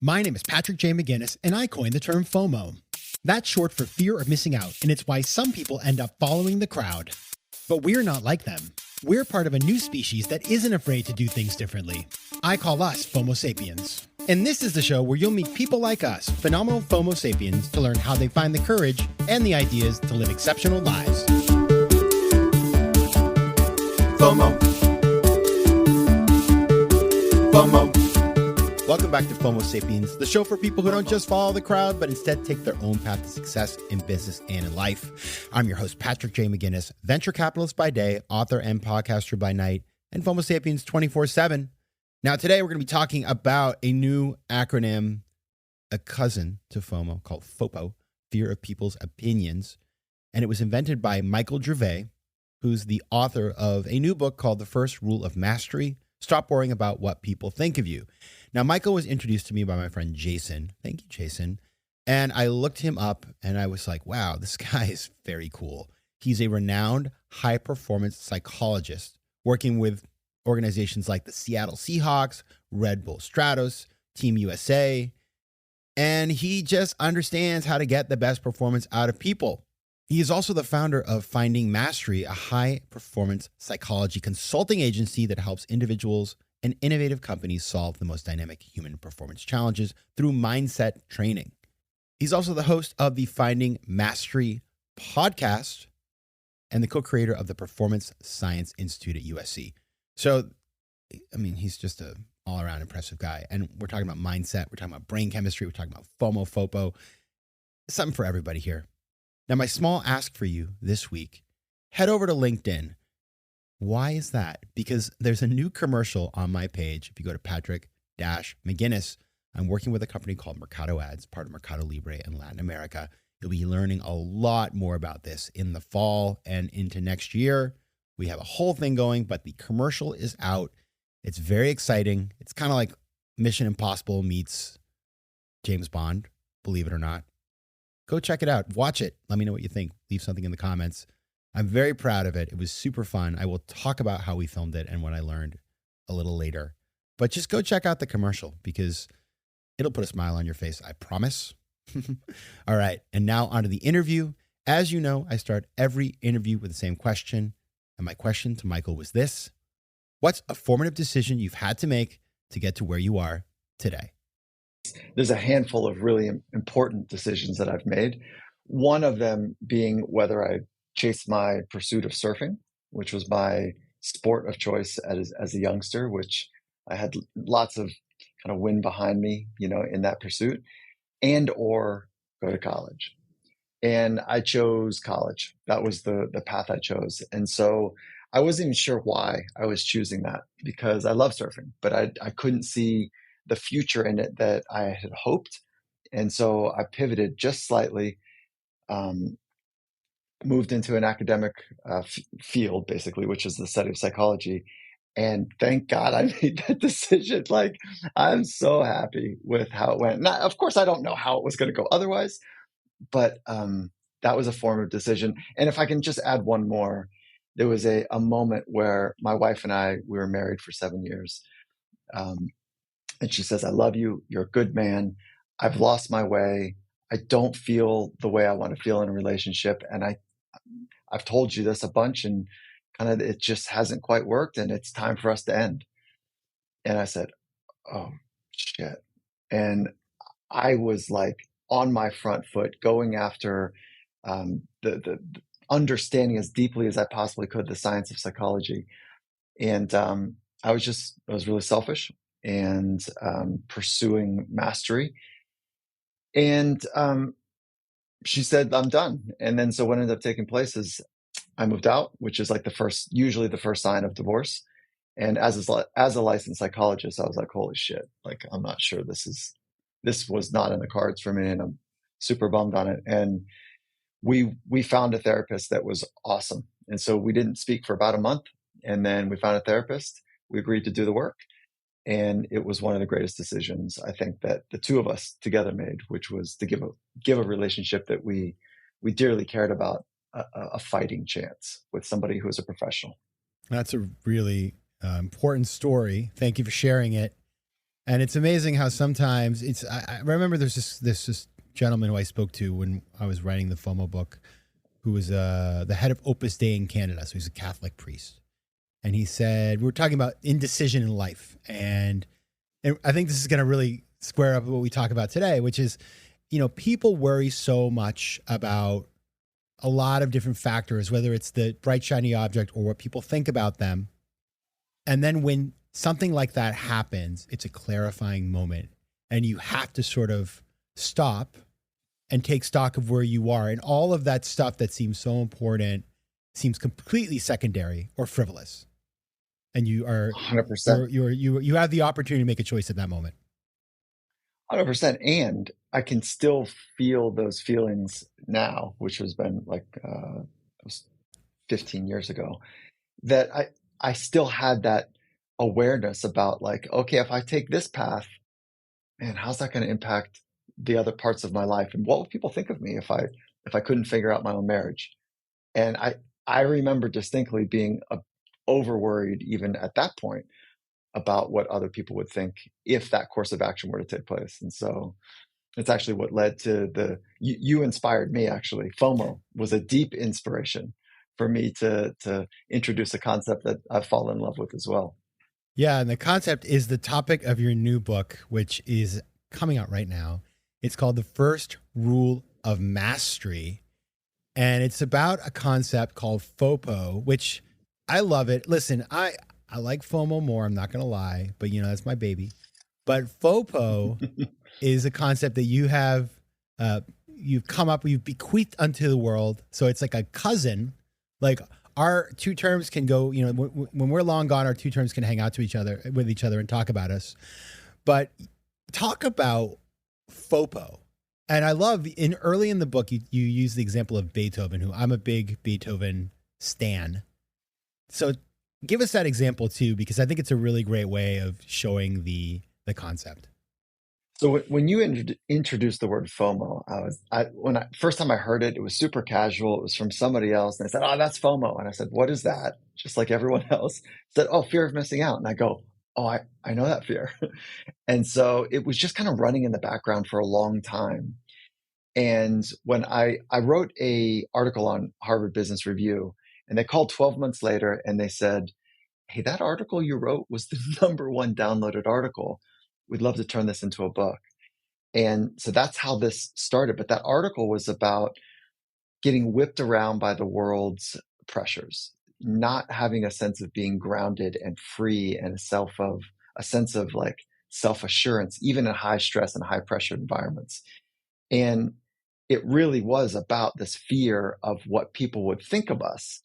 My name is Patrick J. McGinnis, and I coined the term FOMO. That's short for fear of missing out, and it's why some people end up following the crowd. But we're not like them. We're part of a new species that isn't afraid to do things differently. I call us FOMO Sapiens. And this is the show where you'll meet people like us, phenomenal FOMO Sapiens, to learn how they find the courage and the ideas to live exceptional lives. FOMO. FOMO. Welcome back to FOMO Sapiens, the show for people who don't just follow the crowd, but instead take their own path to success in business and in life. I'm your host, Patrick J. McGinnis, venture capitalist by day, author and podcaster by night, and FOMO Sapiens 24/7. Now, today we're going to be talking about a new acronym, a cousin to FOMO, called FOPO, Fear of People's Opinions. And it was invented by Michael Gervais, who's the author of a new book called The First Rule of Mastery: Stop Worrying About What People Think of You. Now, Michael was introduced to me by my friend Jason. Thank you, Jason. And I looked him up and I was like, wow, this guy is very cool. He's a renowned high-performance psychologist working with organizations like the Seattle Seahawks, Red Bull Stratos, Team USA, and he just understands how to get the best performance out of people. He is also the founder of Finding Mastery, a high-performance psychology consulting agency that helps individuals and innovative companies solve the most dynamic human performance challenges through mindset training. He's also the host of the Finding Mastery podcast and the co-creator of the Performance Science Institute at USC. So, I mean, he's just an all-around impressive guy. And we're talking about mindset. We're talking about brain chemistry. We're talking about FOMO, FOPO. Something for everybody here. Now, my small ask for you this week, head over to LinkedIn. Why is that? Because there's a new commercial on my page. If you go to Patrick-McGinnis, I'm working with a company called Mercado Ads, part of Mercado Libre in Latin America. You'll be learning a lot more about this in the fall and into next year. We have a whole thing going, but the commercial is out. It's very exciting. It's kind of like Mission Impossible meets James Bond, believe it or not. Go check it out. Watch it. Let me know what you think. Leave something in the comments. I'm very proud of it. It was super fun. I will talk about how we filmed it and what I learned a little later. But just go check out the commercial because it'll put a smile on your face, I promise. All right. And now onto the interview. As you know, I start every interview with the same question. And my question to Michael was this: what's a formative decision you've had to make to get to where you are today? There's a handful of really important decisions that I've made. One of them being whether I chased my pursuit of surfing, which was my sport of choice as a youngster, which I had lots of kind of wind behind me, in that pursuit, and or go to college. And I chose college. That was the path I chose. And so I wasn't even sure why I was choosing that, because I love surfing, but I couldn't see the future in it that I had hoped. And so I pivoted just slightly, moved into an academic field, basically, which is the study of psychology. And thank God I made that decision. Like, I'm so happy with how it went. Now, of course, I don't know how it was going to go otherwise, but that was a formative decision. And if I can just add one more, there was a moment where my wife and I, we were married for 7 years. And she says, I love you. You're a good man. I've lost my way. I don't feel the way I want to feel in a relationship. And I've told you this a bunch, and kind of it just hasn't quite worked, and it's time for us to end. And I said, oh, shit. And I was like on my front foot, going after the understanding as deeply as I possibly could the science of psychology. And I was really selfish and pursuing mastery. And she said, I'm done. And then so what ended up taking place is I moved out, which is like usually the first sign of divorce. And as a licensed psychologist, I was like, holy shit, like, I'm not sure this was not in the cards for me. And I'm super bummed on it. And we found a therapist that was awesome. And so we didn't speak for about a month. And then we found a therapist. We agreed to do the work. And it was one of the greatest decisions I think that the two of us together made, which was to give a relationship that we dearly cared about a fighting chance with somebody who is a professional. That's a really important story. Thank you for sharing it. And it's amazing how sometimes I remember there's this gentleman who I spoke to when I was writing the FOMO book, who was the head of Opus Dei in Canada. So he's a Catholic priest. And he said, we were talking about indecision in life. And I think this is going to really square up with what we talk about today, which is, people worry so much about a lot of different factors, whether it's the bright, shiny object or what people think about them. And then when something like that happens, it's a clarifying moment. And you have to sort of stop and take stock of where you are. And all of that stuff that seems so important seems completely secondary or frivolous. And you are 100%. You have the opportunity to make a choice at that moment. 100%. And I can still feel those feelings now, which has been like it was 15 years ago, that I still had that awareness about like, okay, if I take this path, man, how's that going to impact the other parts of my life? And what would people think of me if I couldn't figure out my own marriage? And I remember distinctly being over worried even at that point about what other people would think if that course of action were to take place. And so it's actually what led to you inspired me, actually. FOMO was a deep inspiration for me to introduce a concept that I've fallen in love with as well. Yeah, and the concept is the topic of your new book, which is coming out right now. It's called The First Rule of Mastery. And it's about a concept called FOPO, which I love it. Listen, I like FOMO more, I'm not going to lie, but that's my baby. But FOPO is a concept that you've come up, you've bequeathed unto the world. So it's like a cousin, like our two terms can go, when we're long gone, our two terms can hang out with each other and talk about us. But talk about FOPO. And I love early in the book, you use the example of Beethoven, who I'm a big Beethoven stan. So give us that example too, because I think it's a really great way of showing the concept. So when you introduced the word FOMO, first time I heard it, it was super casual. It was from somebody else, and I said, "Oh, that's FOMO." And I said, "What is that?" Just like everyone else said, "Oh, fear of missing out." And I go, "Oh, I know that fear." And so it was just kind of running in the background for a long time. And when I wrote a article on Harvard Business Review, and they called 12 months later, and they said, "Hey, that article you wrote was the #1 downloaded article. We'd love to turn this into a book." And so that's how this started. But that article was about getting whipped around by the world's pressures, not having a sense of being grounded and free and a sense of like self-assurance, even in high stress and high pressure environments. And it really was about this fear of what people would think of us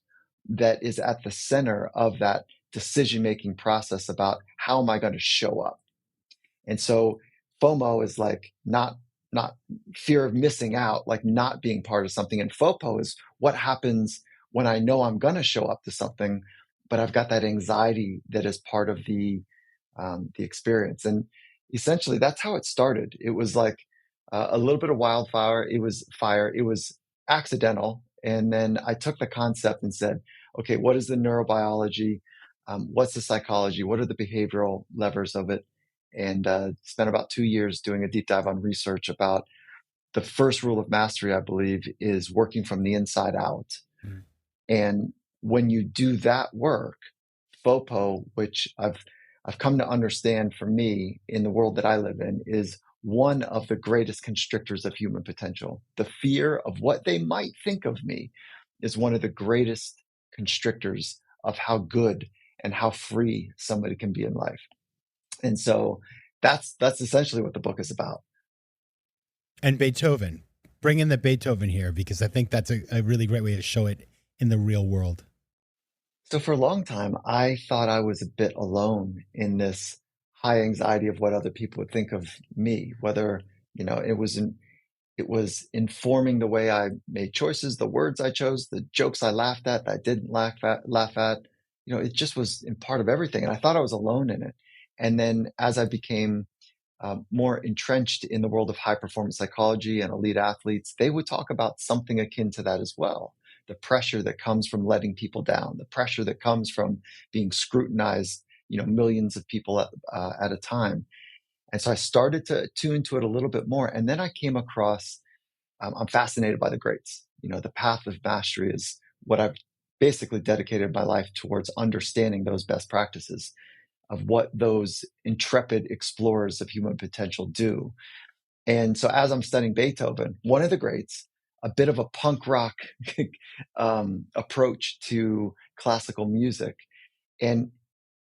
that is at the center of that decision-making process about how am I going to show up. And so FOMO is like not fear of missing out, like not being part of something. And FOPO is what happens when I know I'm going to show up to something, but I've got that anxiety that is part of the experience. And essentially, that's how it started. It was like a little bit of wildfire. It was fire. It was accidental. And then I took the concept and said, okay, what is the neurobiology? What's the psychology? What are the behavioral levers of it? And spent about 2 years doing a deep dive on research about the first rule of mastery, I believe, is working from the inside out. Mm. And when you do that work, FOPO, which I've come to understand for me in the world that I live in, is one of the greatest constrictors of human potential. The fear of what they might think of me is one of the greatest constrictors of how good and how free somebody can be in life. And so that's essentially what the book is about. And Beethoven, bring in the Beethoven here, because I think that's a really great way to show it in the real world. So for a long time, I thought I was a bit alone in this high anxiety of what other people would think of me, whether, it was informing the way I made choices, the words I chose, the jokes I laughed at, that I didn't laugh at. It just was in part of everything. And I thought I was alone in it. And then as I became more entrenched in the world of high performance psychology and elite athletes, they would talk about something akin to that as well. The pressure that comes from letting people down, the pressure that comes from being scrutinized, millions of people at a time. And so I started to tune to it a little bit more. And then I came across, I'm fascinated by the greats. The path of mastery is what I've basically dedicated my life towards, understanding those best practices of what those intrepid explorers of human potential do. And so as I'm studying Beethoven, one of the greats, a bit of a punk rock approach to classical music, and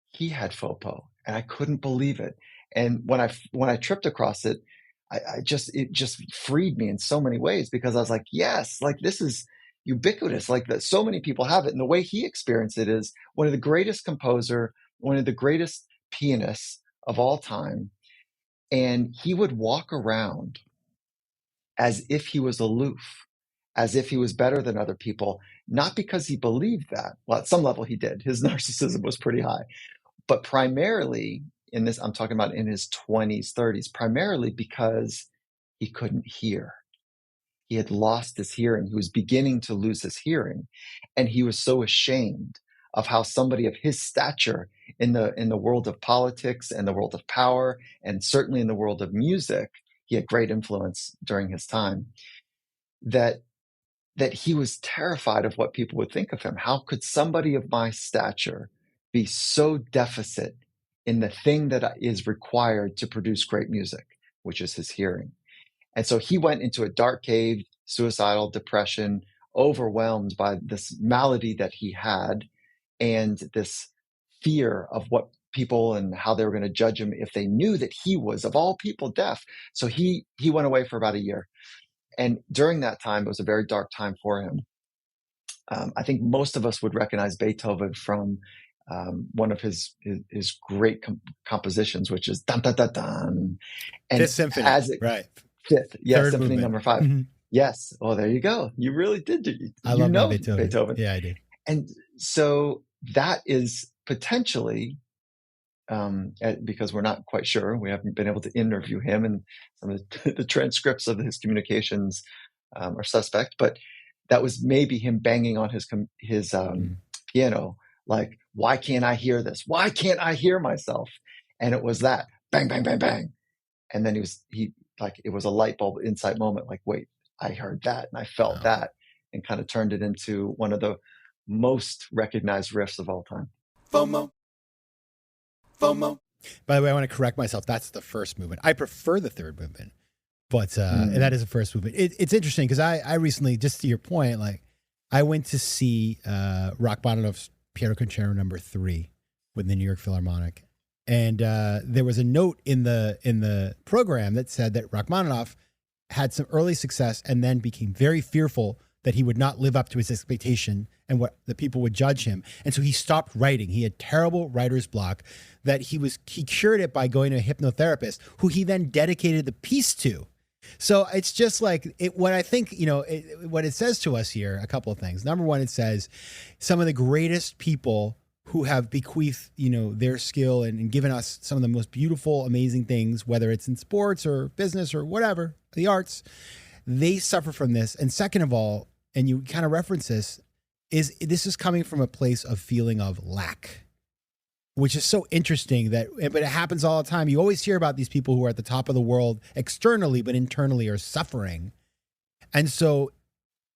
he had FOPO, and I couldn't believe it. And when I tripped across it, it just freed me in so many ways, because I was like, yes, like this is ubiquitous, like that so many people have it. And the way he experienced it is one of the greatest composer, one of the greatest pianists of all time. And he would walk around as if he was aloof, as if he was better than other people, not because he believed that. Well, at some level he did. His narcissism was pretty high, but primarily in this, I'm talking about in his 20s, 30s, primarily because he couldn't hear. He had lost his hearing. He was beginning to lose his hearing. And he was so ashamed of how somebody of his stature in the world of politics and the world of power, and certainly in the world of music, he had great influence during his time, that he was terrified of what people would think of him. How could somebody of my stature be so deficit in the thing that is required to produce great music, which is his hearing? And so he went into a dark cave, suicidal, depression, overwhelmed by this malady that he had, and this fear of what people and how they were going to judge him if they knew that he was, of all people, deaf. So he went away for about a year. And during that time, it was a very dark time for him. I think most of us would recognize Beethoven from one of his great compositions, which is dun dun dun dun. And Fifth Symphony, right? Fifth, yes, Third Symphony movement. number 5. Mm-hmm. Yes. Oh, there you go. You really did. I love my Beethoven. Yeah, I do. And so that is potentially, because we're not quite sure, we haven't been able to interview him, and some of the transcripts of his communications are suspect, but that was maybe him banging on his piano, like, why can't I hear this? Why can't I hear myself? And it was that bang, bang, bang, bang. And then he like, it was a light bulb insight moment, like, wait, I heard that and I felt that, and kind of turned it into one of the most recognized riffs of all time. FOMO. By the way, I want to correct myself. That's the first movement. I prefer the third movement, but that is the first movement. It's interesting because I recently, just to your point, like I went to see Rachmaninoff's Piano Concerto No. 3 with the New York Philharmonic, and there was a note in the program that said that Rachmaninoff had some early success and then became very fearful that he would not live up to his expectation and what the people would judge him. And so he stopped writing. He had terrible writer's block that he cured it by going to a hypnotherapist who he then dedicated the piece to. So it's just like what I think, what it says to us here, a couple of things. Number one, it says some of the greatest people who have bequeathed, their skill and given us some of the most beautiful, amazing things, whether it's in sports or business or whatever, the arts, they suffer from this. And second of all, and you kind of reference this is coming from a place of feeling of lack, which is so interesting but it happens all the time. You always hear about these people who are at the top of the world externally, but internally are suffering. And so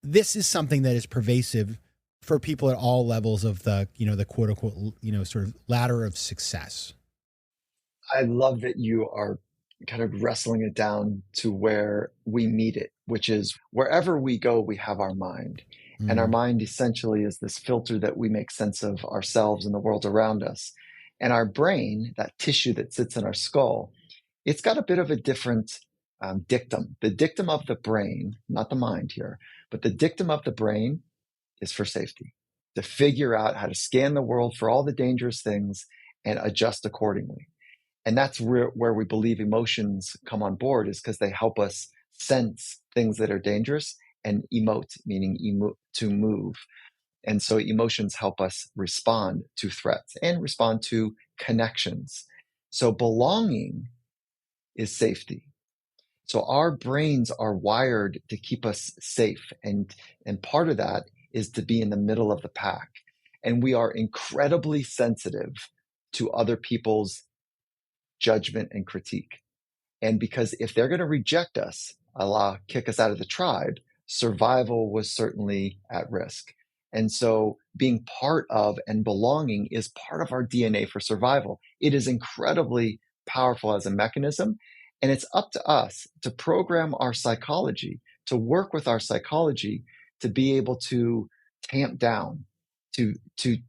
this is something that is pervasive for people at all levels of the quote unquote, sort of ladder of success. I love that you are kind of wrestling it down to where we meet it, which is wherever we go, we have our mind. And our mind essentially is this filter that we make sense of ourselves and the world around us. And our brain, that tissue that sits in our skull, it's got a bit of a different dictum. The dictum of the brain, not the mind here, but the dictum of the brain is for safety, to figure out how to scan the world for all the dangerous things and adjust accordingly. And that's where we believe emotions come on board, is because they help us sense things that are dangerous, and emote, meaning to move. And so emotions help us respond to threats and respond to connections. So belonging is safety. So our brains are wired to keep us safe. And part of that is to be in the middle of the pack. And we are incredibly sensitive to other people's judgment and critique. And because if they're going to reject us, Allah, kick us out of the tribe, survival was certainly at risk. And so being part of and belonging is part of our DNA for survival. It is incredibly powerful as a mechanism. And it's up to us to program our psychology, to work with our psychology, to be able to tamp down, to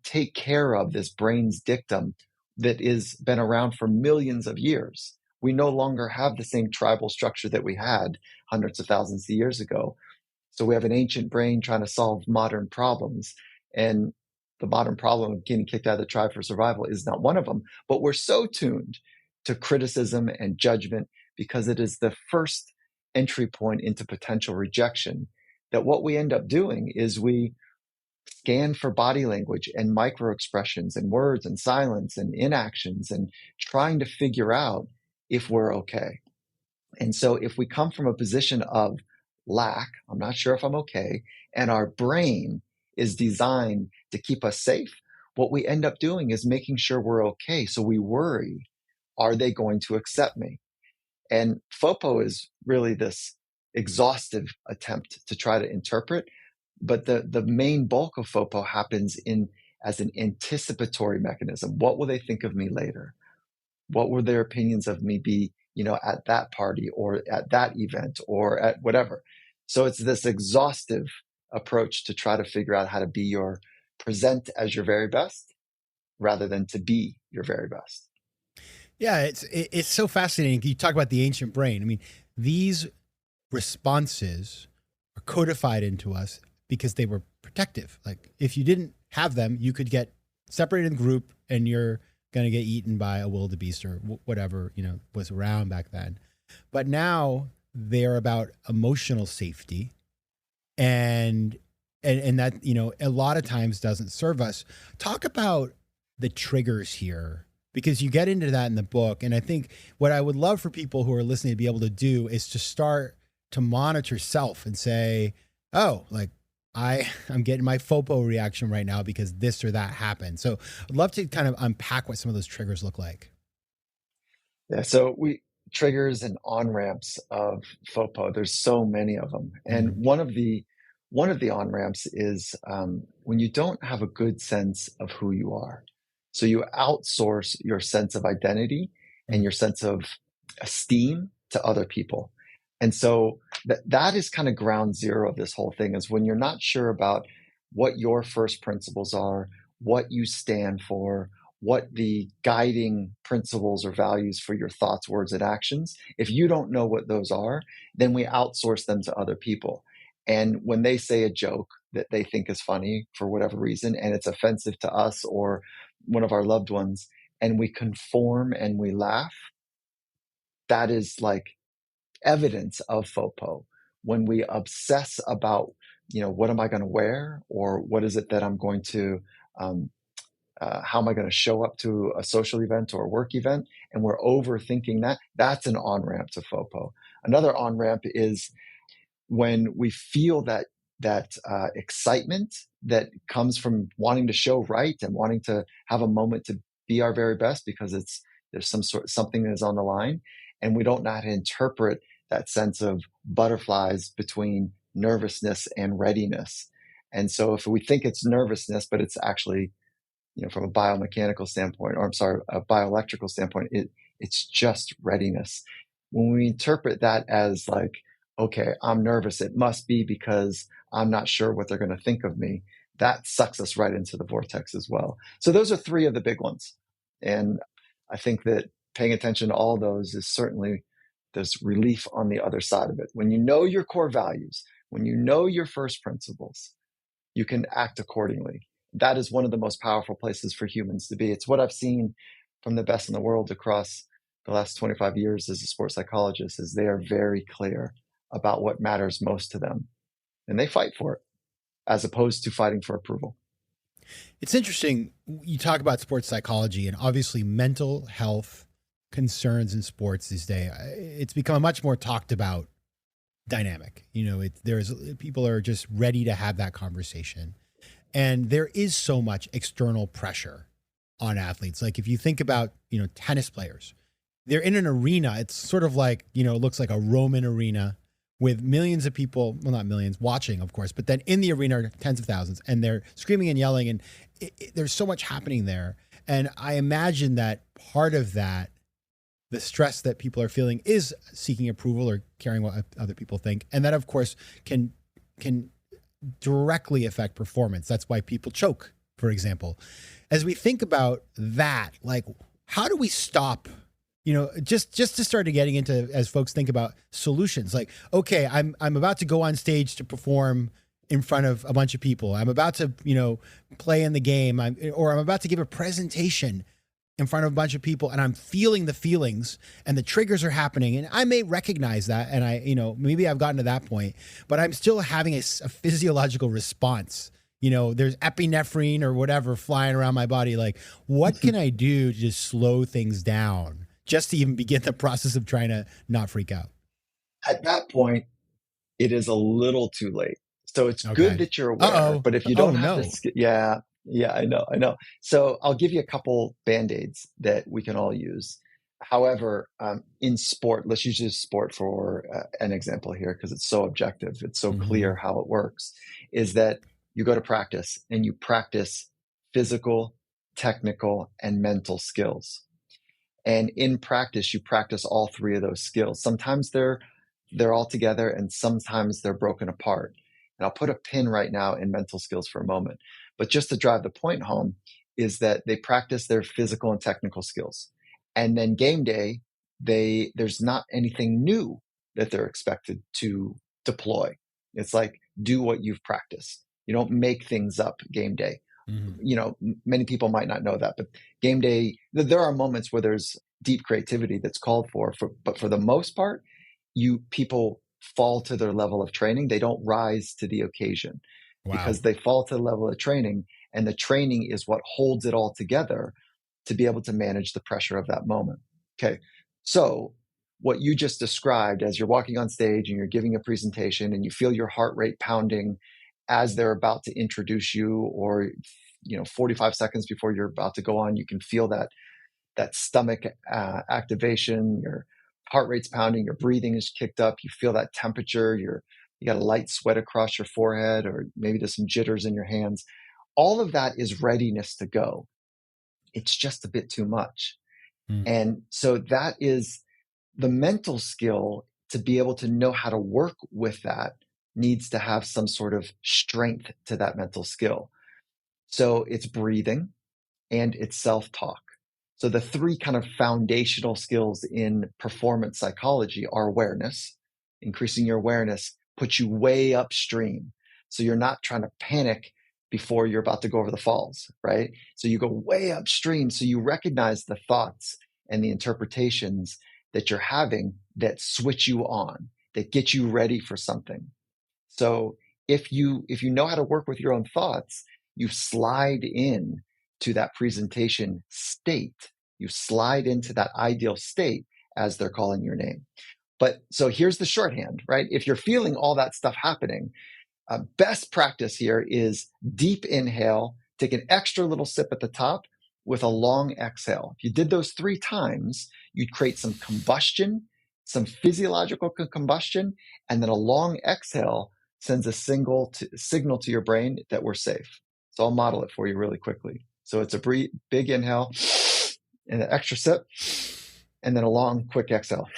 take care of this brain's dictum that has been around for millions of years. We no longer have the same tribal structure that we had hundreds of thousands of years ago. So we have an ancient brain trying to solve modern problems. And the modern problem of getting kicked out of the tribe for survival is not one of them. But we're so tuned to criticism and judgment because it is the first entry point into potential rejection that what we end up doing is we scan for body language and micro expressions and words and silence and inactions and trying to figure out if we're okay. And so if we come from a position of lack, I'm not sure if I'm okay, and our brain is designed to keep us safe, what we end up doing is making sure we're okay. So we worry, are they going to accept me? And FOPO is really this exhaustive attempt to try to interpret, but the main bulk of FOPO happens as an anticipatory mechanism. What will they think of me later? What will their opinions of me be, at that party or at that event or at whatever? So it's this exhaustive approach to try to figure out how to present as your very best rather than to be your very best. Yeah, it's so fascinating. You talk about the ancient brain. I mean, these responses are codified into us because they were protective. Like if you didn't have them, you could get separated in the group and you're going to get eaten by a wildebeest or whatever, was around back then. But now they're about emotional safety and that, a lot of times doesn't serve us. Talk about the triggers here, because you get into that in the book. And I think what I would love for people who are listening to be able to do is to start to monitor self and say, oh, like I'm getting my FOPO reaction right now because this or that happened. So I'd love to kind of unpack what some of those triggers look like. Yeah. So triggers and on-ramps of FOPO, there's so many of them. And one of the on-ramps is when you don't have a good sense of who you are. So you outsource your sense of identity and your sense of esteem to other people. And so that is kind of ground zero of this whole thing, is when you're not sure about what your first principles are, what you stand for, what the guiding principles or values for your thoughts, words, and actions. If you don't know what those are, then we outsource them to other people. And when they say a joke that they think is funny for whatever reason, and it's offensive to us or one of our loved ones, and we conform and we laugh, that is like evidence of FOPO. When we obsess about, what am I going to wear, or what is it that I'm going to, how am I going to show up to a social event or a work event, and we're overthinking that's an on-ramp to FOPO. Another on-ramp is when we feel that excitement that comes from wanting to show right and wanting to have a moment to be our very best because there's something that is on the line, and we don't know how to interpret that sense of butterflies between nervousness and readiness. And so if we think it's nervousness, but it's actually, from a biomechanical standpoint, or a bioelectrical standpoint, it's just readiness. When we interpret that as like, okay, I'm nervous, it must be because I'm not sure what they're going to think of me, that sucks us right into the vortex as well. So those are three of the big ones. And I think that paying attention to all those is certainly, there's relief on the other side of it. When you know your core values, when you know your first principles, you can act accordingly. That is one of the most powerful places for humans to be. It's what I've seen from the best in the world across the last 25 years as a sports psychologist, is they are very clear about what matters most to them. And they fight for it as opposed to fighting for approval. It's interesting. You talk about sports psychology, and obviously mental health concerns in sports these days. It's become a much more talked about dynamic. People are just ready to have that conversation. And there is so much external pressure on athletes. Like if you think about, tennis players, they're in an arena. It's sort of like, it looks like a Roman arena with millions of people, well, not millions, watching, of course, but then in the arena are tens of thousands, and they're screaming and yelling, and there's so much happening there. And I imagine that part of that, the stress that people are feeling, is seeking approval or caring what other people think, and that, of course, can directly affect performance. That's why people choke, for example. As we think about that, like, how do we stop? Just to start getting into, as folks think about solutions, like, okay, I'm about to go on stage to perform in front of a bunch of people. I'm about to, play in the game. I'm about to give a presentation in front of a bunch of people, and I'm feeling the feelings and the triggers are happening. And I may recognize that. And maybe I've gotten to that point, but I'm still having a physiological response. There's epinephrine or whatever flying around my body. Like, what can I do to just slow things down, just to even begin the process of trying to not freak out? At that point, it is a little too late. So it's good that you're aware, Uh-oh. but if you don't have this, yeah, I know. So I'll give you a couple Band-Aids that we can all use. However, in sport, let's use sport for an example here, because it's so objective. It's so clear how it works, is that you go to practice and you practice physical, technical, and mental skills. And in practice, you practice all three of those skills. Sometimes they're all together, and sometimes they're broken apart. And I'll put a pin right now in mental skills for a moment. But just to drive the point home is that they practice their physical and technical skills. And then game day, there's not anything new that they're expected to deploy. It's like, do what you've practiced. You don't make things up game day. Many people might not know that, but game day, there are moments where there's deep creativity that's called for, but for the most part, people fall to their level of training. They don't rise to the occasion. Wow. Because they fall to the level of training, and the training is what holds it all together to be able to manage the pressure of that moment. Okay. So what you just described, as you're walking on stage and you're giving a presentation and you feel your heart rate pounding as they're about to introduce you, or 45 seconds before you're about to go on, you can feel that stomach activation, your heart rate's pounding, your breathing is kicked up, you feel that temperature, you got a light sweat across your forehead, or maybe there's some jitters in your hands. All of that is readiness to go. It's just a bit too much. And so that is the mental skill. To be able to know how to work with that needs to have some sort of strength to that mental skill. So it's breathing and it's self-talk. So the three kind of foundational skills in performance psychology are awareness. Increasing your awareness puts you way upstream. So you're not trying to panic before you're about to go over the falls, right? So you go way upstream. So you recognize the thoughts and the interpretations that you're having that switch you on, that get you ready for something. So if you know how to work with your own thoughts, you slide in to that presentation state. You slide into that ideal state as they're calling your name. But so here's the shorthand, right? If you're feeling all that stuff happening, best practice here is deep inhale, take an extra little sip at the top with a long exhale. If you did those 3 times, you'd create some combustion, some physiological combustion, and then a long exhale sends a signal to your brain that we're safe. So I'll model it for you really quickly. So it's a big inhale and an extra sip, and then a long, quick exhale.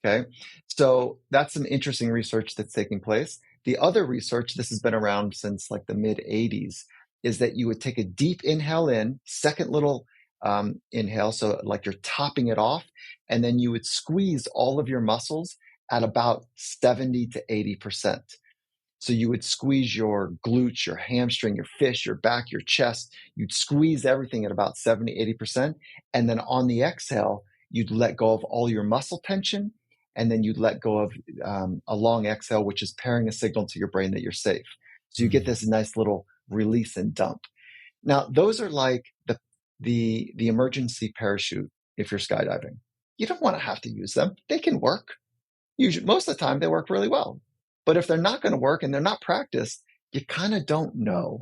Okay, so that's some interesting research that's taking place. The other research, this has been around since like the mid 80s, is that you would take a deep inhale in, second little inhale, so like you're topping it off, and then you would squeeze all of your muscles at about 70 to 80%. So you would squeeze your glutes, your hamstring, your fish, your back, your chest. You'd squeeze everything at about 70, 80%. And then on the exhale, you'd let go of all your muscle tension. And then you'd let go of a long exhale, which is pairing a signal to your brain that you're safe. So you get this nice little release and dump. Now, those are like the emergency parachute if you're skydiving. You don't want to have to use them. They can work. Usually, most of the time, they work really well. But if they're not going to work and they're not practiced, you kind of don't know.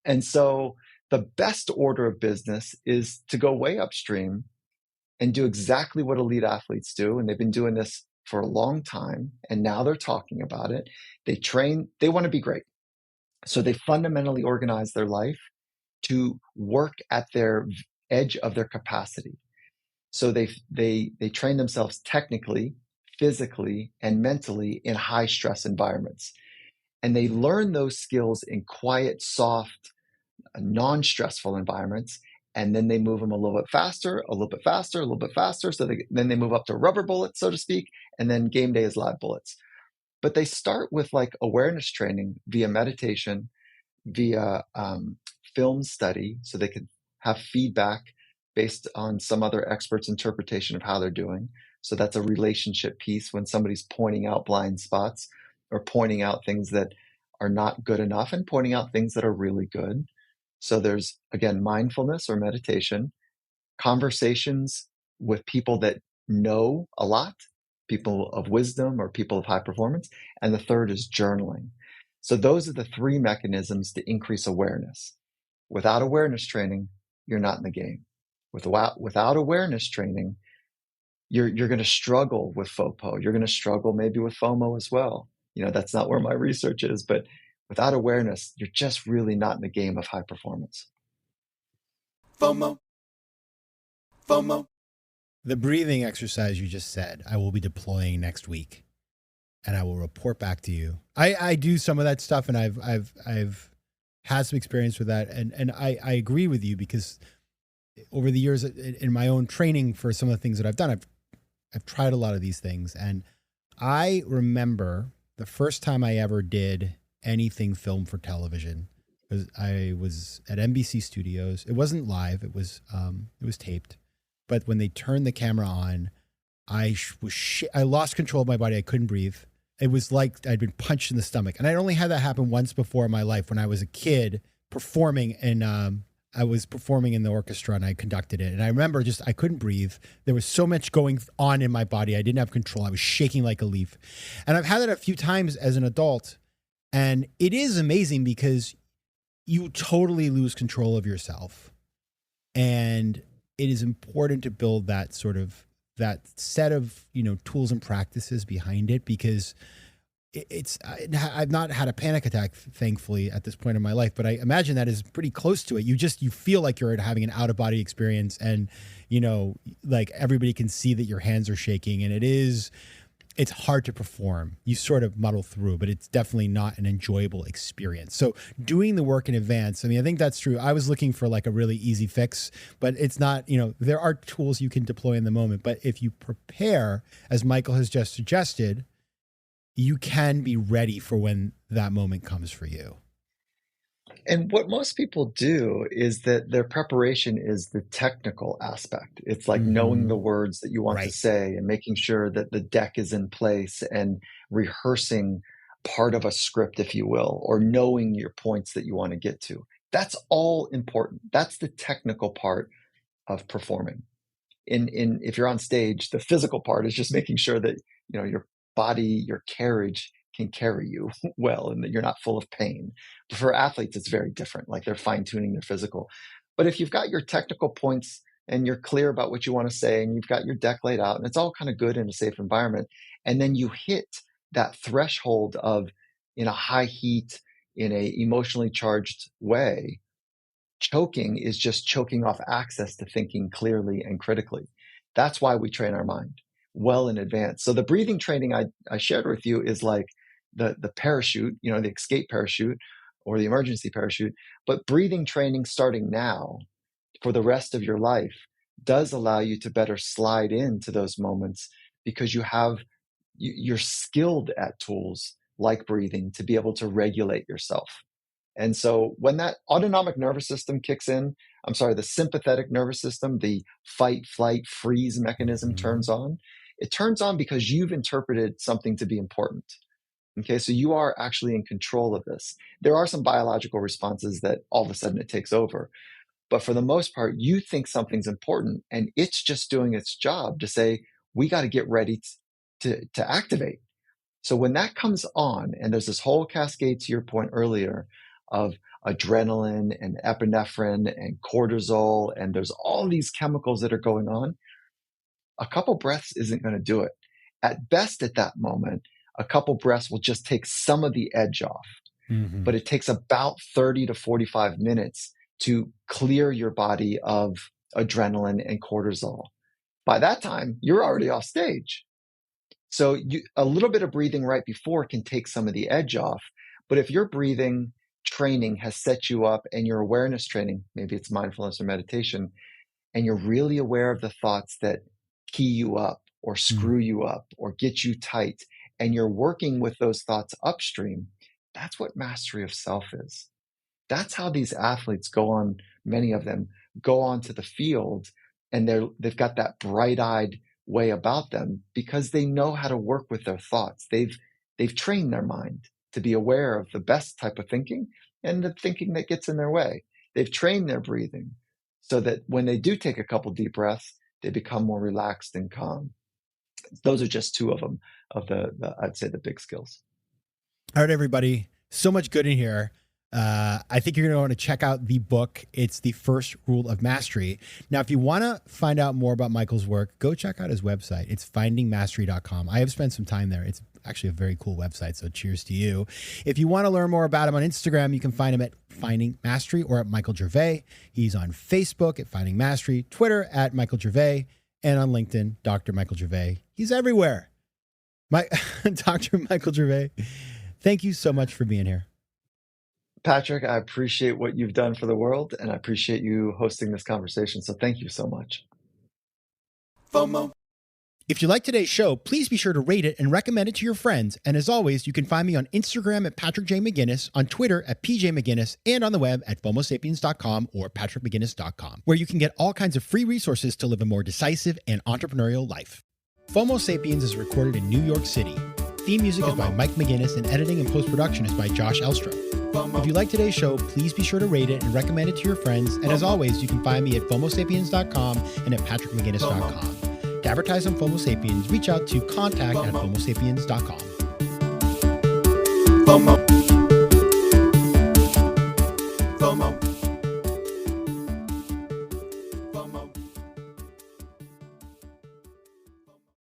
And so the best order of business is to go way upstream and do exactly what elite athletes do. And they've been doing this for a long time. And now they're talking about it. They train, they want to be great. So they fundamentally organize their life to work at their edge of their capacity. So they train themselves technically, physically, and mentally in high stress environments. And they learn those skills in quiet, soft, non-stressful environments. And then they move them a little bit faster, a little bit faster, a little bit faster. So then they move up to rubber bullets, so to speak. And then game day is live bullets. But they start with like awareness training via meditation, via film study, so they can have feedback based on some other expert's interpretation of how they're doing. So that's a relationship piece when somebody's pointing out blind spots or pointing out things that are not good enough and pointing out things that are really good. So there's, again, mindfulness or meditation, conversations with people that know a lot, people of wisdom or people of high performance. And the third is journaling. So those are the three mechanisms to increase awareness. Without awareness training, you're not in the game. Without awareness training, you're going to struggle with FOPO. You're going to struggle maybe with FOMO as well. You know, that's not where my research is, but without awareness, you're just really not in the game of high performance. FOMO. FOMO. The breathing exercise you just said, I will be deploying next week, and I will report back to you. I do some of that stuff, and I've had some experience with that, and I agree with you, because over the years in my own training for some of the things that I've done, I've tried a lot of these things, and I remember the first time I ever did anything film for television. I was at NBC Studios. It wasn't live. It was taped. But when they turned the camera on, I lost control of my body. I couldn't breathe. It was like I'd been punched in the stomach. And I'd only had that happen once before in my life when I was a kid performing, and I was performing in the orchestra and I conducted it. And I remember I couldn't breathe. There was so much going on in my body. I didn't have control. I was shaking like a leaf. And I've had that a few times as an adult. And it is amazing because you totally lose control of yourself. And it is important to build that that set of, tools and practices behind it, because I've not had a panic attack, thankfully, at this point in my life, but I imagine that is pretty close to it. You feel like you're having an out of body experience, and, like everybody can see that your hands are shaking, and it's hard to perform. You sort of muddle through, but it's definitely not an enjoyable experience. So doing the work in advance, I think that's true. I was looking for like a really easy fix, but it's not, there are tools you can deploy in the moment, but if you prepare, as Michael has just suggested, you can be ready for when that moment comes for you. And what most people do is that their preparation is the technical aspect. It's like knowing the words that you want to say and making sure that the deck is in place and rehearsing part of a script, if you will, or knowing your points that you want to get to. That's all important. That's the technical part of performing. If you're on stage, the physical part is just making sure that, your body, your carriage can carry you well and that you're not full of pain. But for athletes, it's very different. Like they're fine tuning their physical. But if you've got your technical points and you're clear about what you want to say and you've got your deck laid out and it's all kind of good in a safe environment, and then you hit that threshold of, in a high heat, in a emotionally charged way, choking is just choking off access to thinking clearly and critically. That's why we train our mind well in advance. So the breathing training I shared with you is like the parachute, the escape parachute or the emergency parachute. But breathing training starting now for the rest of your life does allow you to better slide into those moments, because you're skilled at tools like breathing to be able to regulate yourself. And so when that autonomic nervous system kicks in, the sympathetic nervous system, the fight, flight, freeze mechanism turns on. It turns on because you've interpreted something to be important. Okay, so you are actually in control of this. There are some biological responses that all of a sudden it takes over. But for the most part, you think something's important and it's just doing its job to say, we got to get ready to activate. So when that comes on, and there's this whole cascade, to your point earlier, of adrenaline and epinephrine and cortisol, and there's all these chemicals that are going on, a couple breaths isn't going to do it. At best, at that moment, a couple breaths will just take some of the edge off. Mm-hmm. But it takes about 30 to 45 minutes to clear your body of adrenaline and cortisol. By that time, you're already off stage. So a little bit of breathing right before can take some of the edge off. But if your breathing training has set you up and your awareness training, maybe it's mindfulness or meditation, and you're really aware of the thoughts that key you up or screw you up or get you tight, and you're working with those thoughts upstream, that's what mastery of self is. That's how these athletes go on, many of them go onto the field, and they've got that bright-eyed way about them because they know how to work with their thoughts. They've trained their mind to be aware of the best type of thinking and the thinking that gets in their way. They've trained their breathing so that when they do take a couple deep breaths, they become more relaxed and calm. Those are just two of them, of the I'd say the big skills. All right, everybody. So much good in here. I think you're going to want to check out the book. It's The First Rule of Mastery. Now, if you want to find out more about Michael's work, go check out his website. It's findingmastery.com. I have spent some time there. It's actually a very cool website, so cheers to you. If you want to learn more about him on Instagram, you can find him at Finding Mastery or at Michael Gervais. He's on Facebook at Finding Mastery, Twitter at Michael Gervais, and on LinkedIn, Dr. Michael Gervais. He's everywhere. Dr. Michael Gervais, thank you so much for being here. Patrick, I appreciate what you've done for the world, and I appreciate you hosting this conversation. So thank you so much. FOMO. If you like today's show, please be sure to rate it and recommend it to your friends. And as always, you can find me on Instagram at Patrick J. McGinnis, on Twitter at PJ McGinnis, and on the web at FOMOSapiens.com or PatrickMcGinnis.com, where you can get all kinds of free resources to live a more decisive and entrepreneurial life. FOMO Sapiens is recorded in New York City. Theme music is by Mike McGinnis, and editing and post-production is by Josh Elstrom. If you like today's show, please be sure to rate it and recommend it to your friends. And as always, you can find me at FOMOSapiens.com and at PatrickMcGinnis.com. To advertise on FOMO Sapiens, reach out to contact@FOMOSapiens.com. FOMO.